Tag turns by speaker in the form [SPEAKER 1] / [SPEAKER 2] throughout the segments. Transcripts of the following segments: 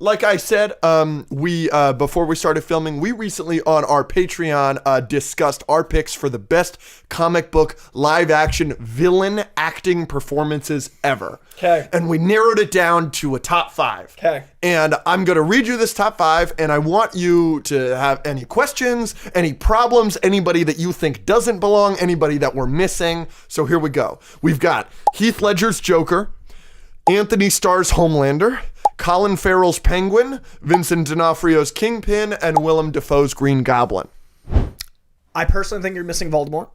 [SPEAKER 1] like I said, we before we started filming, we recently on our Patreon discussed our picks for the best comic book live action villain acting performances ever.
[SPEAKER 2] Okay.
[SPEAKER 1] And we narrowed it down to a top 5.
[SPEAKER 2] Okay.
[SPEAKER 1] And I'm going to read you this top 5, and I want you to have any questions, any problems, anybody that you think doesn't belong, anybody that we're missing. So here we go. We've got Heath Ledger's Joker, Anthony Starr's Homelander, Colin Farrell's Penguin, Vincent D'Onofrio's Kingpin, and Willem Dafoe's Green Goblin.
[SPEAKER 2] I personally think you're missing Voldemort.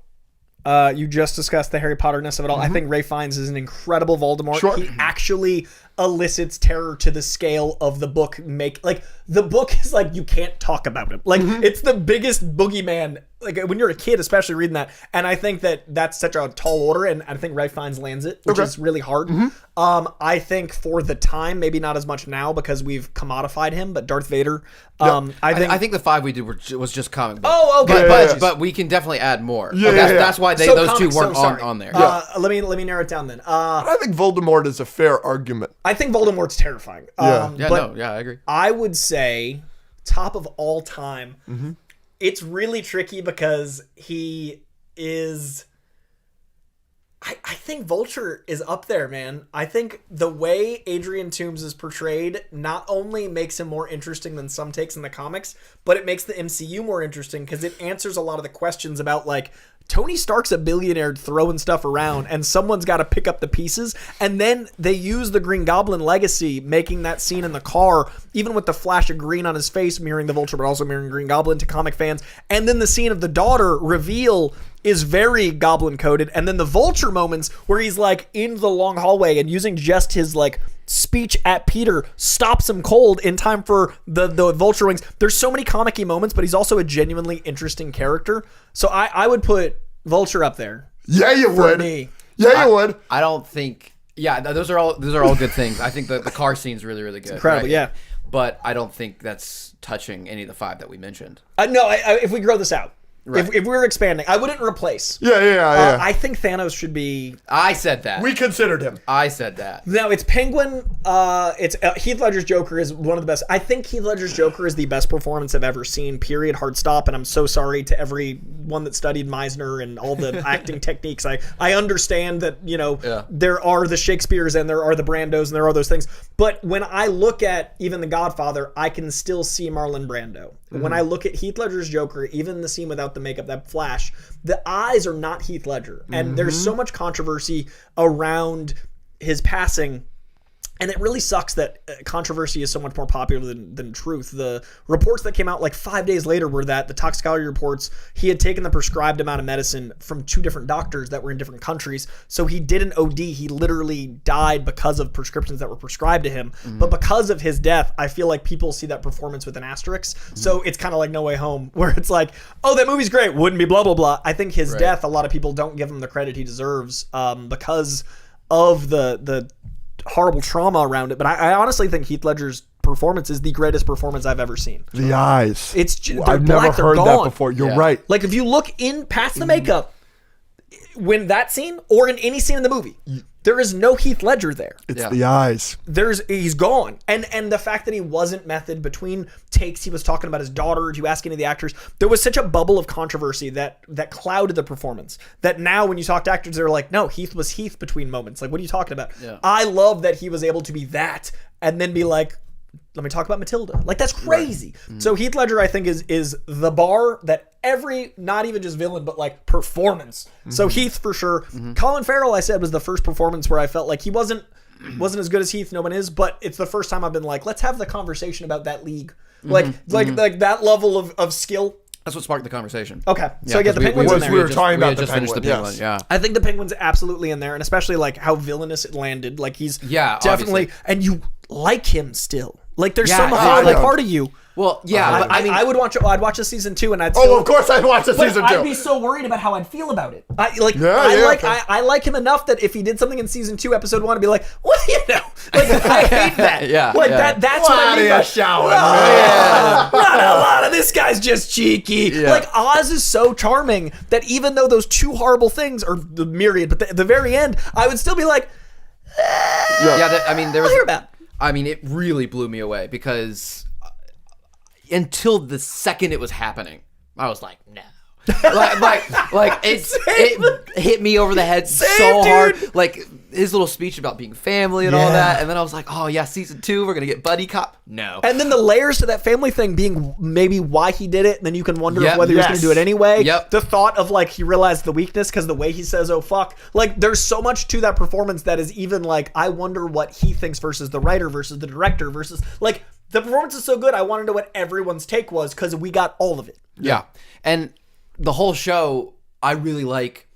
[SPEAKER 2] You just discussed the Harry Potter-ness of it all. I think Ralph Fiennes is an incredible Voldemort.
[SPEAKER 1] Sure.
[SPEAKER 2] He actually elicits terror to the scale of the book. The book is like, you can't talk about him. Like, it's the biggest boogeyman, like when you're a kid, especially reading that. And I think that that's such a tall order, and I think Ralph Fiennes lands it, which is really hard. I think for the time, maybe not as much now because we've commodified him, but Darth Vader.
[SPEAKER 3] I think the 5 we did was just comic book.
[SPEAKER 2] Oh, okay.
[SPEAKER 3] But we can definitely add more.
[SPEAKER 1] Yeah,
[SPEAKER 3] That's why
[SPEAKER 2] So
[SPEAKER 3] those
[SPEAKER 2] comics,
[SPEAKER 3] 2 weren't
[SPEAKER 2] sorry.
[SPEAKER 3] on there.
[SPEAKER 2] Let me narrow it down then.
[SPEAKER 1] I think Voldemort is a fair argument.
[SPEAKER 2] I think Voldemort's terrifying.
[SPEAKER 3] I agree.
[SPEAKER 2] I would say top of all time. It's really tricky because he is. I think Vulture is up there, man. I think the way Adrian Toomes is portrayed not only makes him more interesting than some takes in the comics, but it makes the MCU more interesting because it answers a lot of the questions about, like, Tony Stark's a billionaire throwing stuff around, and someone's got to pick up the pieces. And then they use the Green Goblin legacy, making that scene in the car, even with the flash of green on his face, mirroring the Vulture, but also mirroring Green Goblin to comic fans. And then the scene of the daughter reveal is very Goblin coded. And then the Vulture moments where he's like in the long hallway and using just his like speech at Peter stops him cold in time for the Vulture wings. There's so many comic-y moments, but he's also a genuinely interesting character. So I would put Vulture up there.
[SPEAKER 1] Yeah, you would.
[SPEAKER 2] Me.
[SPEAKER 1] Yeah, you would.
[SPEAKER 3] I don't think. Yeah, those are all good things. I think the car scene's really, really good.
[SPEAKER 2] Incredible,
[SPEAKER 3] right?
[SPEAKER 2] yeah.
[SPEAKER 3] But I don't think that's touching any of the 5 that we mentioned.
[SPEAKER 2] No, if we grow this out.
[SPEAKER 3] Right.
[SPEAKER 2] If we're expanding, I wouldn't replace.
[SPEAKER 1] Yeah.
[SPEAKER 2] I think Thanos should be.
[SPEAKER 3] I said that.
[SPEAKER 1] We considered him.
[SPEAKER 3] I said that.
[SPEAKER 2] No, it's Penguin. It's Heath Ledger's Joker is one of the best. I think Heath Ledger's Joker is the best performance I've ever seen. Period. Hard stop. And I'm so sorry to everyone that studied Meisner and all the acting techniques. I understand that there are the Shakespeares and there are the Brandos and there are those things. But when I look at even The Godfather, I can still see Marlon Brando. When I look at Heath Ledger's Joker, even the scene without the makeup, that flash, the eyes are not Heath Ledger. And there's so much controversy around his passing. And it really sucks that controversy is so much more popular than truth. The reports that came out like 5 days later were that the toxicology reports, he had taken the prescribed amount of medicine from 2 different doctors that were in different countries. So he did an OD. He literally died because of prescriptions that were prescribed to him. But because of his death, I feel like people see that performance with an asterisk. So it's kind of like No Way Home, where it's like, oh, that movie's great. Wouldn't be blah, blah, blah. I think his death, a lot of people don't give him the credit he deserves because of the horrible trauma around it. But I honestly think Heath Ledger's performance is the greatest performance I've ever seen.
[SPEAKER 1] The eyes.
[SPEAKER 2] I've
[SPEAKER 1] never heard that before. You're right.
[SPEAKER 2] Like, if you look in past the makeup, when that scene or in any scene in the movie, there is no Heath Ledger there.
[SPEAKER 1] It's the eyes.
[SPEAKER 2] He's gone. And the fact that he wasn't method between takes, he was talking about his daughter. Did you ask any of the actors? There was such a bubble of controversy that clouded the performance that now when you talk to actors, they're like, no, Heath was Heath between moments. Like, what are you talking about? Yeah. I love that he was able to be that and then be like, let me talk about Matilda. Like, that's crazy. Right. So Heath Ledger, I think, is the bar that every, not even just villain, but like performance. So Heath for sure. Colin Farrell, I said, was the first performance where I felt like he wasn't as good as Heath. No one is, but it's the first time I've been like, let's have the conversation about that league. Like that level of skill.
[SPEAKER 3] That's what sparked the conversation.
[SPEAKER 2] Okay. So yeah, the Penguin's in there.
[SPEAKER 1] We were talking about the Penguin.
[SPEAKER 3] Yes. Yeah.
[SPEAKER 2] I think the Penguin's absolutely in there, and especially like how villainous it landed. Like, he's definitely,
[SPEAKER 3] obviously.
[SPEAKER 2] And you like him still. Like, there's some hard part of you.
[SPEAKER 3] Well, yeah, but
[SPEAKER 2] I mean, I'd watch the season 2, and I'd.
[SPEAKER 1] Of course, I'd watch the season 2.
[SPEAKER 2] I'd be so worried about how I'd feel about it. I like him enough that if he did something in season 2, episode 1, I'd be like, well, I hate that. That's what I mean. Not a lot of this guy's just cheeky. Yeah. Like, Oz is so charming that even though those 2 horrible things are the myriad, but the very end, I would still be like,
[SPEAKER 3] I mean, there was.
[SPEAKER 2] I'll hear about.
[SPEAKER 3] I mean, it really blew me away because until the second it was happening, I was like, no. like it hit me over the head so hard. Like his little speech about being family and all that, and then I was like, oh yeah, season 2, we're gonna get buddy cop. No.
[SPEAKER 2] And then the layers to that family thing being maybe why he did it, and then you can wonder whether he was gonna do it anyway. The thought of like he realized the weakness because the way he says oh fuck, like there's so much to that performance that is even like I wonder what he thinks versus the writer versus the director versus like the performance is so good. I want to know what everyone's take was because we got all of it.
[SPEAKER 3] Yeah, and the whole show, I really like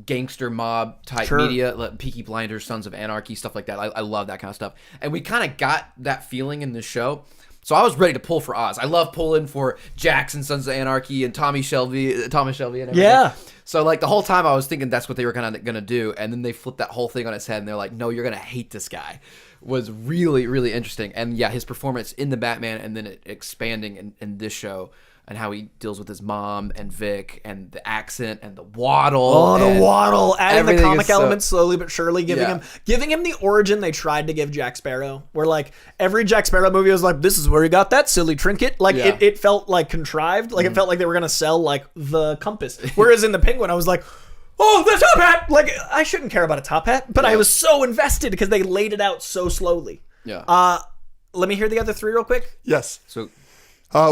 [SPEAKER 3] gangster mob type media, like Peaky Blinders, Sons of Anarchy, stuff like that. I love that kind of stuff. And we kind of got that feeling in this show. So I was ready to pull for Oz. I love pulling for Jackson, Sons of Anarchy, and Thomas Shelby and everything.
[SPEAKER 2] Yeah.
[SPEAKER 3] So like the whole time I was thinking that's what they were kind of going to do. And then they flipped that whole thing on its head and they're like, no, you're going to hate this guy. Was really, really interesting. And yeah, his performance in the Batman and then it expanding in this show and how he deals with his mom and Vic and the accent and the waddle.
[SPEAKER 2] Oh, the waddle. Adding the comic
[SPEAKER 3] so,
[SPEAKER 2] element slowly but surely, giving him the origin they tried to give Jack Sparrow. Where like every Jack Sparrow movie was like, this is where he got that silly trinket. Like it felt like contrived. Like it felt like they were going to sell like the compass. Whereas in the Penguin, I was like, oh, the top hat. Like I shouldn't care about a top hat, but I was so invested because they laid it out so slowly.
[SPEAKER 3] Yeah.
[SPEAKER 2] Let me hear the other 3 real quick.
[SPEAKER 1] Yes.
[SPEAKER 3] So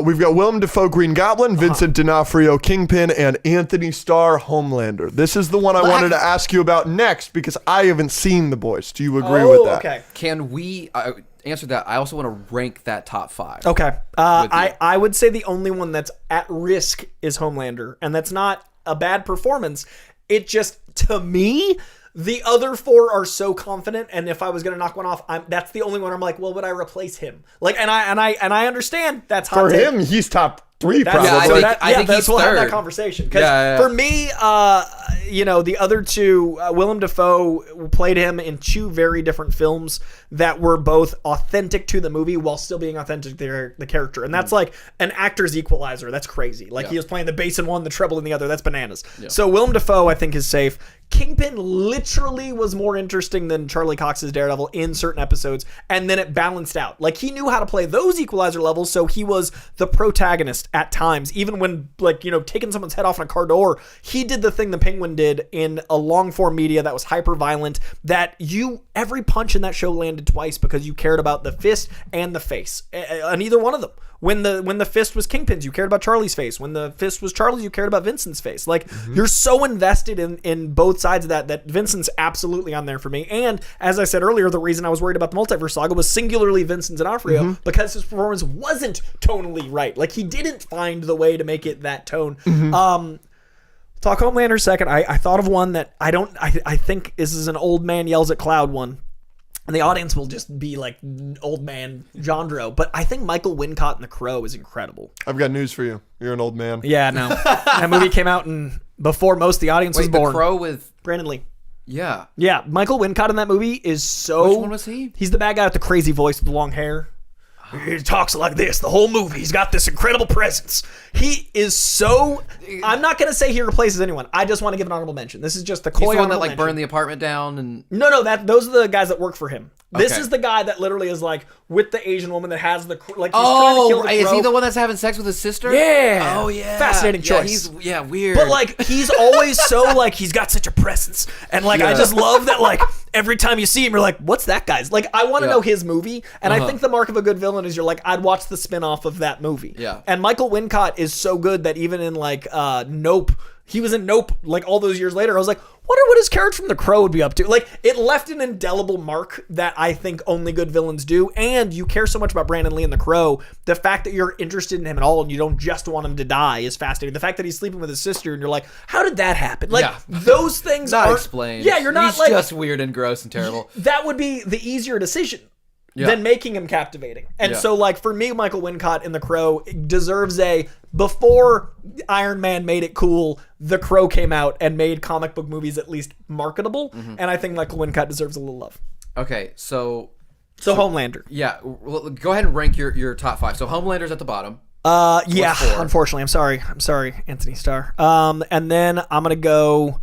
[SPEAKER 1] we've got Willem Dafoe Green Goblin, Vincent D'Onofrio Kingpin, and Anthony Starr Homelander. This is the one I wanted to ask you about next because I haven't seen The Boys. Do you agree with that?
[SPEAKER 2] Okay.
[SPEAKER 3] Can we answer that? I also want to rank that top 5.
[SPEAKER 2] Okay. I would say the only one that's at risk is Homelander, and that's not a bad performance. It just, to me, the other 4 are so confident, and if I was gonna knock one off, that's the only one I'm like, well, would I replace him? Like, and I understand that's hot
[SPEAKER 1] for
[SPEAKER 2] take.
[SPEAKER 1] him. He's top 3 probably.
[SPEAKER 3] I think he's
[SPEAKER 2] we'll have that
[SPEAKER 3] third.
[SPEAKER 2] conversation because for me, the other 2, Willem Dafoe played him in 2 very different films that were both authentic to the movie while still being authentic to the character, and that's like an actor's equalizer. That's crazy. Like he was playing the bass in one, the treble in the other. That's bananas. So Willem Dafoe, I think, is safe. Kingpin literally was more interesting than Charlie Cox's Daredevil in certain episodes, and then it balanced out. Like he knew how to play those equalizer levels, so he was the protagonist at times. Even when taking someone's head off in a car door, he did the thing the Penguin did in a long form media that was hyper violent. That every punch in that show landed twice because you cared about the fist and the face, on either one of them. When the fist was Kingpin's, you cared about Charlie's face. When the fist was Charlie's, you cared about Vincent's face. Like you're so invested in both sides of that Vincent's absolutely on there for me. And as I said earlier, the reason I was worried about the multiverse saga was singularly Vincent D'Onofrio because his performance wasn't tonally right. Like he didn't find the way to make it that tone. Talk Homelander second. I thought of one that I think this is an old man yells at cloud one. And the audience will just be like old man Jandreau. But I think Michael Wincott in The Crow is incredible.
[SPEAKER 1] I've got news for you. You're an old man.
[SPEAKER 2] Yeah, no. That movie came out before most of the audience was born.
[SPEAKER 3] The Crow with
[SPEAKER 2] Brandon Lee.
[SPEAKER 3] Yeah.
[SPEAKER 2] Yeah, Michael Wincott in that movie is so...
[SPEAKER 3] Which one was he?
[SPEAKER 2] He's the bad guy with the crazy voice with the long hair. He talks like this the whole movie. He's got this incredible presence. He is so... I'm not going to say he replaces anyone. I just want to give an honorable mention. This is just the coy
[SPEAKER 3] He's the one that
[SPEAKER 2] mention.
[SPEAKER 3] burned the apartment down and...
[SPEAKER 2] No, those are the guys that work for him. This is the guy that literally is like with the Asian woman that has the he's trying to kill the
[SPEAKER 3] is
[SPEAKER 2] crow.
[SPEAKER 3] he the one that's having sex with his sister?
[SPEAKER 2] Yeah.
[SPEAKER 3] Oh yeah.
[SPEAKER 2] Fascinating choice.
[SPEAKER 3] He's weird.
[SPEAKER 2] But like he's always so like he's got such a presence, and like I just love that like every time you see him you're like, what's that guy's? Like I want to know his movie, and I think the mark of a good villain is you're like I'd watch the spin-off of that movie.
[SPEAKER 3] Yeah.
[SPEAKER 2] And Michael Wincott is so good that even in like Nope. He was in Nope like all those years later. I was like, wonder what his character from The Crow would be up to. Like, it left an indelible mark that I think only good villains do. And you care so much about Brandon Lee and The Crow. The fact that you're interested in him at all and you don't just want him to die is fascinating. The fact that he's sleeping with his sister and you're like, how did that happen? Like, those things
[SPEAKER 3] not
[SPEAKER 2] aren't
[SPEAKER 3] explained.
[SPEAKER 2] Yeah, you're not
[SPEAKER 3] he's
[SPEAKER 2] like
[SPEAKER 3] just weird and gross and terrible.
[SPEAKER 2] That would be the easier decision. Than making him captivating. And so like for me, Michael Wincott in The Crow deserves before Iron Man made it cool, The Crow came out and made comic book movies at least marketable. And I think Michael Wincott deserves a little love.
[SPEAKER 3] Okay, so
[SPEAKER 2] Homelander.
[SPEAKER 3] Yeah, well, go ahead and rank your top 5. So Homelander's at the bottom.
[SPEAKER 2] Yeah, unfortunately. I'm sorry, Anthony Starr. And then I'm going to go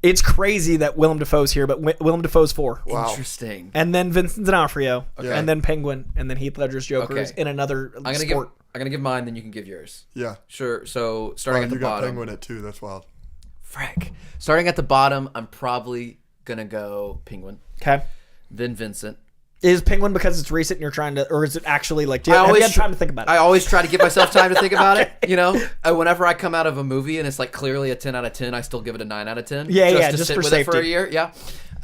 [SPEAKER 2] It's crazy that Willem Dafoe's here, but Willem Dafoe's 4.
[SPEAKER 1] Wow.
[SPEAKER 3] Interesting.
[SPEAKER 2] And then Vincent D'Onofrio,
[SPEAKER 1] Okay.
[SPEAKER 2] and then Penguin, and then Heath Ledger's Joker is in another sport.
[SPEAKER 3] I'm gonna give mine, then you can give yours.
[SPEAKER 1] Yeah.
[SPEAKER 3] Sure. So starting at the
[SPEAKER 1] you got
[SPEAKER 3] bottom.
[SPEAKER 1] Penguin at 2. That's wild.
[SPEAKER 3] Frick. Starting at the bottom, I'm probably gonna go Penguin,
[SPEAKER 2] Okay.
[SPEAKER 3] then Vincent.
[SPEAKER 2] Is Penguin because it's recent and you're trying to, or is it actually like, have you had time to think about it?
[SPEAKER 3] I always try to give myself time to think about it. You know, whenever I come out of a movie and it's like clearly a 10 out of 10, I still give it a 9 out of 10.
[SPEAKER 2] Yeah,
[SPEAKER 3] to
[SPEAKER 2] just
[SPEAKER 3] sit
[SPEAKER 2] for
[SPEAKER 3] with
[SPEAKER 2] safety.
[SPEAKER 3] it for a year. Yeah.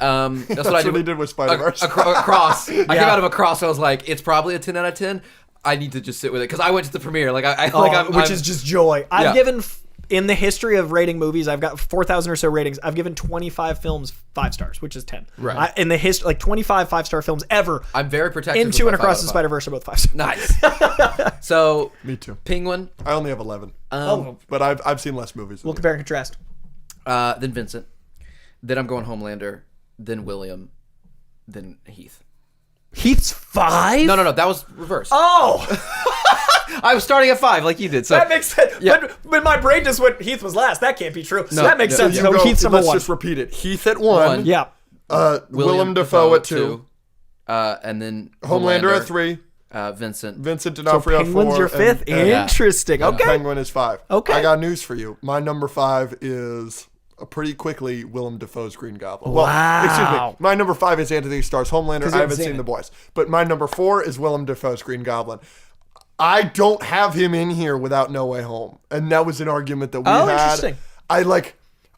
[SPEAKER 3] That's what I
[SPEAKER 1] That's what he did with Spider-Verse.
[SPEAKER 3] Across. I came out of Across. I was like, it's probably a 10 out of 10. I need to just sit with it because I went to the premiere.
[SPEAKER 2] Which is just joy. I've
[SPEAKER 3] Yeah.
[SPEAKER 2] given in the history of rating movies, I've got 4,000 or so ratings. I've given 25 films 5 stars, which is 10.
[SPEAKER 3] Right.
[SPEAKER 2] In the history, like 25 5-star films ever.
[SPEAKER 3] I'm very protective.
[SPEAKER 2] Into and
[SPEAKER 3] of my
[SPEAKER 2] Across
[SPEAKER 3] 5
[SPEAKER 2] the
[SPEAKER 3] out of 5.
[SPEAKER 2] Spider-Verse are both 5 stars.
[SPEAKER 3] Nice. So
[SPEAKER 1] Me too.
[SPEAKER 3] Penguin,
[SPEAKER 1] I only have 11.
[SPEAKER 2] Oh,
[SPEAKER 1] But I've seen less movies.
[SPEAKER 2] we'll compare and contrast.
[SPEAKER 3] then Vincent, then I'm going Homelander, then William, then Heath.
[SPEAKER 2] Heath's 5?
[SPEAKER 3] No, that was reverse.
[SPEAKER 2] Oh,
[SPEAKER 3] I was starting at 5 like you did. So
[SPEAKER 2] that makes sense.
[SPEAKER 3] Yeah.
[SPEAKER 2] But my brain just went, Heath was last. That can't be true. So
[SPEAKER 3] No,
[SPEAKER 2] that makes
[SPEAKER 3] no.
[SPEAKER 2] sense.
[SPEAKER 1] You
[SPEAKER 2] So
[SPEAKER 1] go-
[SPEAKER 2] Heath's number
[SPEAKER 1] let's
[SPEAKER 2] 1.
[SPEAKER 1] just repeat it. Heath at 1.
[SPEAKER 2] Yeah.
[SPEAKER 1] Willem Dafoe at 2.
[SPEAKER 3] And then
[SPEAKER 1] Homelander at 3.
[SPEAKER 3] Vincent.
[SPEAKER 1] Vincent
[SPEAKER 2] So
[SPEAKER 1] D'Onofrio at 4.
[SPEAKER 2] Penguin's your 5th?
[SPEAKER 1] and
[SPEAKER 2] Interesting. Okay.
[SPEAKER 1] Penguin is 5.
[SPEAKER 2] Okay.
[SPEAKER 1] I got news for you. My number 5 is pretty quickly Willem Dafoe's Green Goblin.
[SPEAKER 2] Wow.
[SPEAKER 1] Well, excuse me. My number 5 is Anthony Starr's Homelander.
[SPEAKER 2] you
[SPEAKER 1] I
[SPEAKER 2] haven't
[SPEAKER 1] haven't
[SPEAKER 2] seen
[SPEAKER 1] seen
[SPEAKER 2] it.
[SPEAKER 1] The Boys. But my number 4 is Willem Dafoe's Green Goblin. I don't have him in here without No Way Home. And that was an argument that we had.
[SPEAKER 2] Interesting.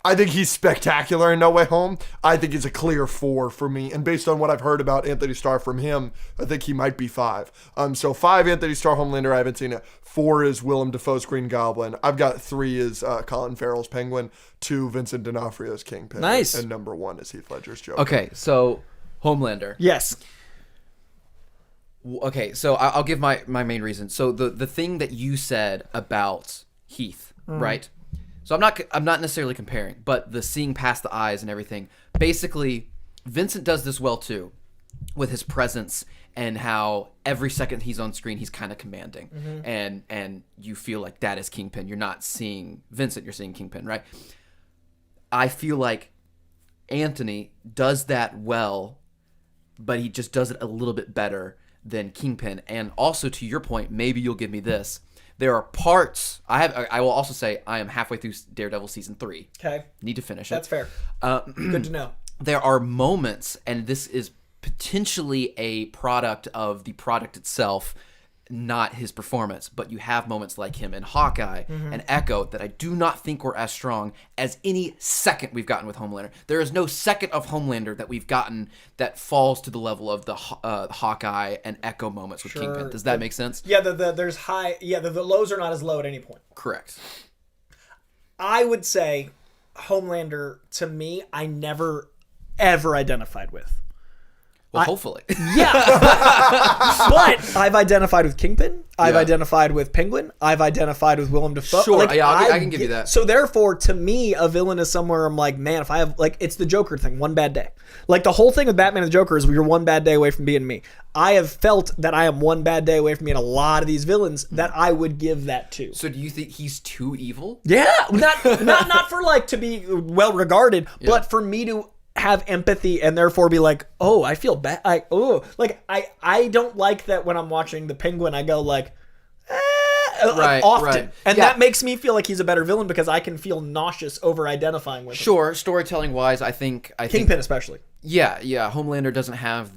[SPEAKER 1] I think he's spectacular in No Way Home. I think he's a clear 4 for me. And based on what I've heard about Anthony Starr from him, I think he might be 5. So 5, Anthony Starr, Homelander, I haven't seen it. 4 is Willem Dafoe's Green Goblin. I've got 3 is Colin Farrell's Penguin. 2, Vincent D'Onofrio's Kingpin.
[SPEAKER 2] Nice.
[SPEAKER 1] And number 1 is Heath Ledger's Joker.
[SPEAKER 3] Okay, so Homelander.
[SPEAKER 2] Yes.
[SPEAKER 3] Okay, so I'll give my main reason. So the thing that you said about Heath, right? So I'm not necessarily comparing, but the seeing past the eyes and everything. Basically, Vincent does this well too, with his presence and how every second he's on screen, he's kind of commanding, and you feel like that is Kingpin. You're not seeing Vincent, you're seeing Kingpin, right? I feel like Anthony does that well, but he just does it a little bit better than Kingpin. And also, to your point, maybe you'll give me this. There are parts I will also say I am halfway through Daredevil season 3.
[SPEAKER 2] Okay.
[SPEAKER 3] Need to finish it.
[SPEAKER 2] That's fair. Good to know.
[SPEAKER 3] There are moments, and this is potentially a product of the product itself, not his performance, but you have moments like him in Hawkeye and Echo that I do not think were as strong as any second we've gotten with Homelander. There is no second of Homelander that we've gotten that falls to the level of the Hawkeye and Echo moments with Kingpin. Does that make sense?
[SPEAKER 2] Yeah, there's high. Yeah, the lows are not as low at any point.
[SPEAKER 3] Correct.
[SPEAKER 2] I would say Homelander, to me, I never, ever identified with.
[SPEAKER 3] Well, hopefully.
[SPEAKER 2] Yeah. But I've identified with Kingpin. I've
[SPEAKER 3] Yeah.
[SPEAKER 2] identified with Penguin. I've identified with Willem Dafoe.
[SPEAKER 3] Sure, yeah, I can give you that.
[SPEAKER 2] So therefore, to me, a villain is somewhere I'm like, man, if I have, like, it's the Joker thing, one bad day. Like, the whole thing with Batman and the Joker is you're one bad day away from being me. I have felt that I am one bad day away from being a lot of these villains that I would give that to.
[SPEAKER 3] So do you think he's too evil?
[SPEAKER 2] Yeah, not for, like, to be well regarded, but for me to have empathy and therefore be like, oh, I feel bad. I don't like that when I'm watching the Penguin. I go like,
[SPEAKER 3] Right,
[SPEAKER 2] often,
[SPEAKER 3] right.
[SPEAKER 2] and
[SPEAKER 3] Yeah.
[SPEAKER 2] that makes me feel like he's a better villain because I can feel nauseous over identifying with him.
[SPEAKER 3] Sure, storytelling wise, I think
[SPEAKER 2] Kingpin especially.
[SPEAKER 3] Yeah. Homelander doesn't have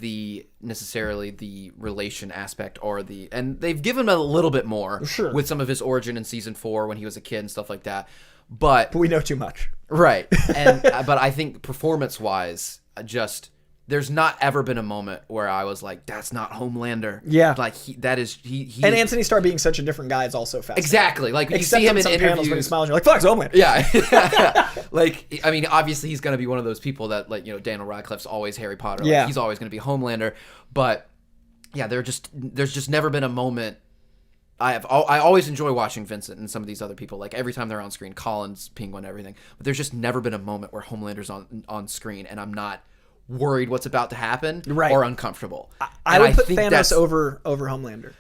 [SPEAKER 3] necessarily the relation aspect and they've given him a little bit more
[SPEAKER 2] Sure.
[SPEAKER 3] with some of his origin in season 4 when he was a kid and stuff like that. But
[SPEAKER 2] We know too much.
[SPEAKER 3] right, and but I think performance wise, there's not ever been a moment where I was like, that's not Homelander.
[SPEAKER 2] Yeah.
[SPEAKER 3] like he
[SPEAKER 2] And Anthony Starr being such a different guy is also fascinating.
[SPEAKER 3] exactly like you
[SPEAKER 2] Except
[SPEAKER 3] see him
[SPEAKER 2] in
[SPEAKER 3] in
[SPEAKER 2] some panels when he
[SPEAKER 3] interviews.
[SPEAKER 2] smiles, you're like, fuck, it's Homelander.
[SPEAKER 3] Yeah. Like, I mean, obviously he's going to be one of those people that, like, Daniel Radcliffe's always Harry Potter. Like,
[SPEAKER 2] Yeah.
[SPEAKER 3] he's always going to be Homelander. But, yeah, there's just never been a moment. I always enjoy watching Vincent and some of these other people. Like, every time they're on screen, Collins, Penguin, everything. But there's just never been a moment where Homelander's on screen and I'm not worried what's about to happen or uncomfortable.
[SPEAKER 2] I would put Thanos over Homelander.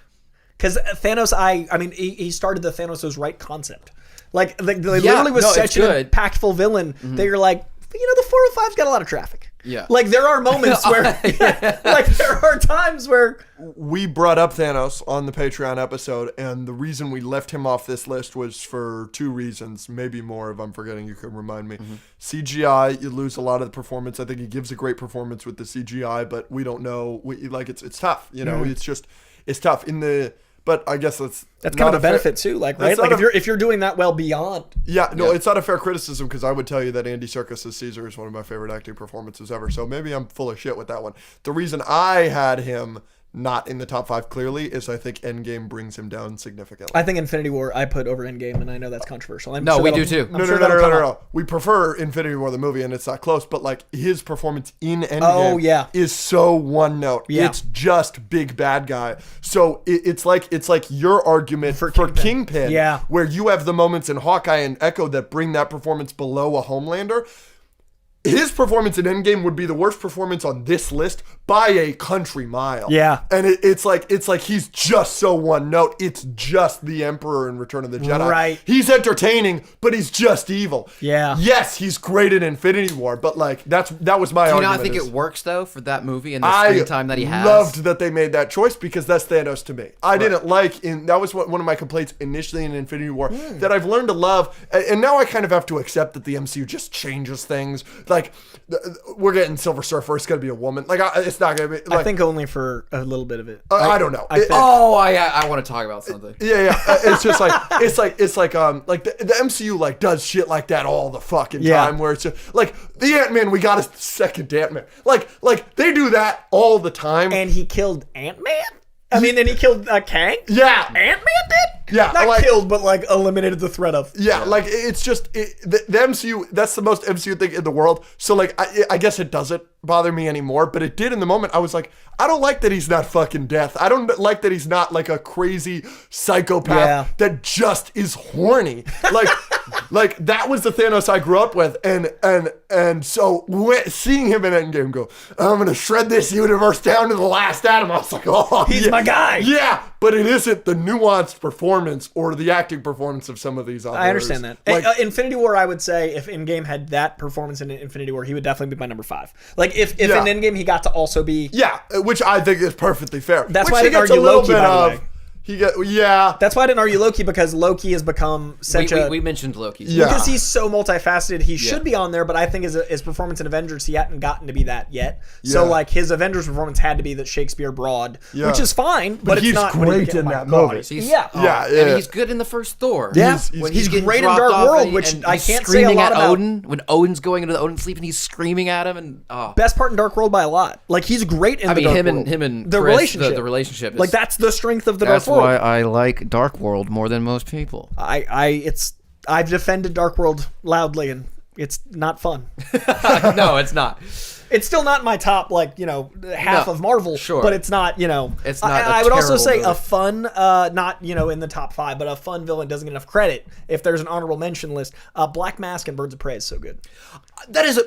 [SPEAKER 2] Because Thanos, I mean, he started the Thanos was right concept. Like, literally was
[SPEAKER 3] no,
[SPEAKER 2] such
[SPEAKER 3] it's
[SPEAKER 2] an
[SPEAKER 3] good.
[SPEAKER 2] impactful villain that you're like, the 405's got a lot of traffic.
[SPEAKER 3] Yeah.
[SPEAKER 2] Like, there are moments where, like, there are times where...
[SPEAKER 1] We brought up Thanos on the Patreon episode, and the reason we left him off this list was for 2 reasons, maybe more if I'm forgetting, you can remind me. CGI, you lose a lot of the performance. I think he gives a great performance with the CGI, but we don't know. It's tough, you know. It's tough but I guess that's
[SPEAKER 2] kind of a benefit too, like, right? Like, if you're doing that well beyond.
[SPEAKER 1] It's not a fair criticism, because I would tell you that Andy Serkis' Caesar is one of my favorite acting performances ever. So maybe I'm full of shit with that one. The reason I had him not in the top 5 clearly is I think Endgame brings him down significantly.
[SPEAKER 2] I think Infinity War I put over Endgame, and I know that's controversial.
[SPEAKER 3] No, we do too.
[SPEAKER 1] No. We prefer Infinity War the movie, and it's not close, but like his performance in Endgame is so one note.
[SPEAKER 2] Yeah.
[SPEAKER 1] It's just big bad guy. So it's like your argument for Kingpin, where you have the moments in Hawkeye and Echo that bring that performance below a Homelander. His performance in Endgame would be the worst performance on this list by a country mile.
[SPEAKER 2] Yeah.
[SPEAKER 1] And it's like he's just so one note. It's just the Emperor in Return of the Jedi.
[SPEAKER 2] Right.
[SPEAKER 1] He's entertaining, but he's just evil.
[SPEAKER 2] Yeah.
[SPEAKER 1] Yes, he's great in Infinity War, but like that was my argument.
[SPEAKER 3] Do you not think it works though for that movie and the screen time that he has?
[SPEAKER 1] I loved that they made that choice, because that's Thanos to me. I didn't like that was one of my complaints initially in Infinity War that I've learned to love, and now I kind of have to accept that the MCU just changes things. Like, we're getting Silver Surfer. It's gonna be a woman. Like, it's not gonna be. Like,
[SPEAKER 2] I think only for a little bit of it.
[SPEAKER 1] I don't know.
[SPEAKER 3] I want to talk about something.
[SPEAKER 1] Yeah. It's just like the MCU like does shit like that all the fucking time. Where it's just, like the Ant-Man. We got a second Ant-Man. Like they do that all the time.
[SPEAKER 2] And he killed Ant-Man. I mean, and he killed Kang?
[SPEAKER 1] Yeah.
[SPEAKER 2] Ant-Man did?
[SPEAKER 1] Yeah.
[SPEAKER 2] Not killed, but like eliminated the threat of.
[SPEAKER 1] Yeah, like it's just the MCU. That's the most MCU thing in the world. So like, I guess it doesn't bother me anymore, but it did in the moment. I was like, I don't like that he's not fucking death. I don't like that he's not like a crazy psychopath that just is horny. Like that was the Thanos I grew up with, and so seeing him in Endgame go, I'm gonna shred this universe down to the last atom. I was like, oh,
[SPEAKER 2] he's my guy.
[SPEAKER 1] Yeah, but it isn't the nuanced performance or the acting performance of some of these others.
[SPEAKER 2] I understand that. Like, Infinity War, I would say if Endgame had that performance in Infinity War, he would definitely be my number 5. Like if in Endgame he got to also be
[SPEAKER 1] which I think is perfectly fair.
[SPEAKER 2] That's why I didn't argue Loki, by the way. That's why I didn't argue Loki, because Loki has become such
[SPEAKER 3] we mentioned Loki.
[SPEAKER 2] Because he's so multifaceted. He should be on there, but I think his performance in Avengers, he hadn't gotten to be that yet. So like his Avengers performance had to be that Shakespeare broad, which is fine, but it's
[SPEAKER 1] he's
[SPEAKER 2] not
[SPEAKER 1] great in that movie.
[SPEAKER 3] I mean, he's good in the first Thor.
[SPEAKER 2] Yeah, he's great in Dark World, which I can't say a lot about.
[SPEAKER 3] Odin, when Odin's going into the Odin sleep and he's screaming at him, and
[SPEAKER 2] best part in Dark World by a lot. Like he's great in the Dark World.
[SPEAKER 3] him and
[SPEAKER 2] the
[SPEAKER 3] Chris,
[SPEAKER 2] relationship.
[SPEAKER 3] The relationship.
[SPEAKER 2] Like that's the strength of the Dark World.
[SPEAKER 3] That's why I like Dark World more than most people.
[SPEAKER 2] I've defended Dark World loudly, and it's not fun.
[SPEAKER 3] No, it's not.
[SPEAKER 2] It's still not my top, half of Marvel.
[SPEAKER 3] Sure,
[SPEAKER 2] but it's not,
[SPEAKER 3] It's not.
[SPEAKER 2] I would also say movie. A fun, not in the top 5, but a fun villain doesn't get enough credit. If there's an honorable mention list, Black Mask and Birds of Prey is so good.
[SPEAKER 3] That is a.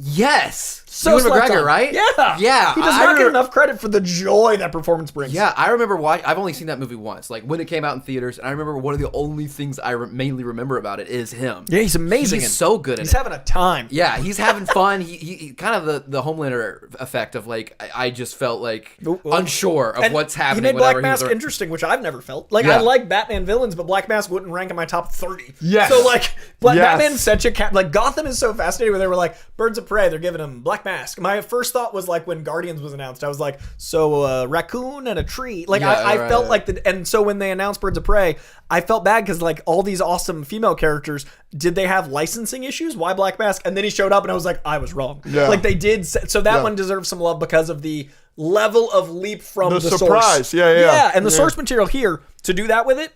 [SPEAKER 3] Yes.
[SPEAKER 2] So
[SPEAKER 3] Ewan McGregor, right?
[SPEAKER 2] Yeah. He does not get enough credit for the joy that performance brings.
[SPEAKER 3] Yeah, I remember I've only seen that movie once, like when it came out in theaters, and I remember one of the only things I mainly remember about it is him.
[SPEAKER 2] Yeah, he's amazing.
[SPEAKER 3] He's so good at it.
[SPEAKER 2] He's having a time.
[SPEAKER 3] Yeah, he's having fun. He kind of the Homelander effect of like, I just felt like unsure of what's happening.
[SPEAKER 2] He made Black Mask interesting, which I've never felt. Like, I like Batman villains, but Black Mask wouldn't rank in my top 30.
[SPEAKER 1] Yes.
[SPEAKER 2] So like, Batman's such a like Gotham is so fascinating where they were like, Birds of Prey, they're giving him Black Mask. My first thought was like when Guardians was announced, I was like, so a raccoon and a tree. Like I felt like and so when they announced Birds of Prey, I felt bad because like all these awesome female characters, did they have licensing issues? Why Black Mask? And then he showed up and I was like, I was wrong. Yeah. Like they did. So that one deserves some love because of the level of leap from the
[SPEAKER 1] surprise.
[SPEAKER 2] Source. Yeah. And the source material here, to do that with it,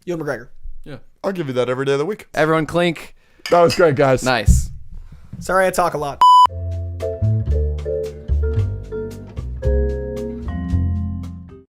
[SPEAKER 2] Ewan McGregor.
[SPEAKER 1] Yeah. I'll give you that every day of the week.
[SPEAKER 3] Everyone clink.
[SPEAKER 1] That was great, guys.
[SPEAKER 3] Nice.
[SPEAKER 2] Sorry I talk a lot.